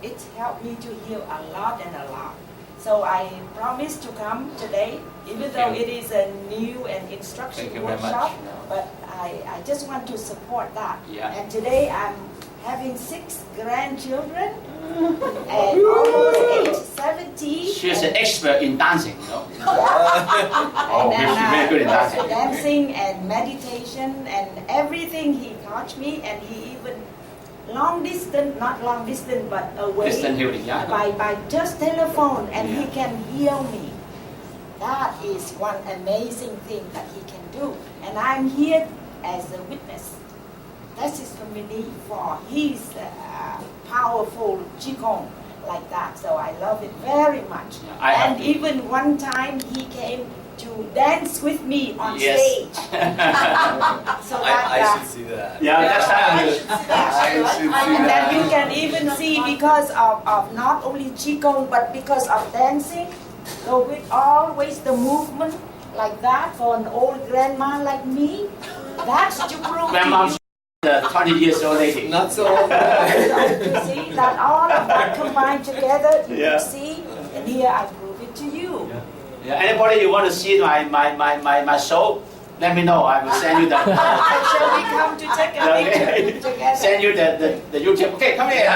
Speaker 7: it helped me to heal a lot and a lot. So I promise to come today, even though it is a new and instruction
Speaker 1: Thank you very
Speaker 7: workshop.
Speaker 1: much.
Speaker 7: But I just want to support that.
Speaker 1: Yeah.
Speaker 7: And today I'm having 6 grandchildren, and almost age 70.
Speaker 1: She's an expert in dancing, you know.
Speaker 7: Oh,
Speaker 1: she's very good in dancing.
Speaker 7: dancing and meditation and everything he taught me, and he even long distance, not long distance, but away
Speaker 1: Distant healing, yeah.
Speaker 7: by just telephone, and he
Speaker 1: Yeah.
Speaker 7: can heal me. That is one amazing thing that he can do, and I'm here as a witness. Testimony for his powerful Qigong like that. So I love it very much.
Speaker 1: I have
Speaker 7: And
Speaker 1: to-
Speaker 7: even one time he came to dance with me on
Speaker 1: Yes.
Speaker 7: stage. So
Speaker 8: I should see that.
Speaker 1: Yeah, that's how you.
Speaker 8: I should see
Speaker 7: and then you
Speaker 8: that.
Speaker 7: can even see because of not only Qigong but because of dancing, so with always the movement like that for an old grandma like me, that's to prove
Speaker 1: Grandma's the 20 years old lady.
Speaker 8: Not so.
Speaker 7: you see that all of that combined together, you
Speaker 1: Yeah.
Speaker 7: see, and here I prove it to you.
Speaker 1: Yeah, anybody you want to see my show, let me know. I will send you the.
Speaker 7: Shall we come to take a picture together?
Speaker 1: Send you the YouTube. Okay, come here.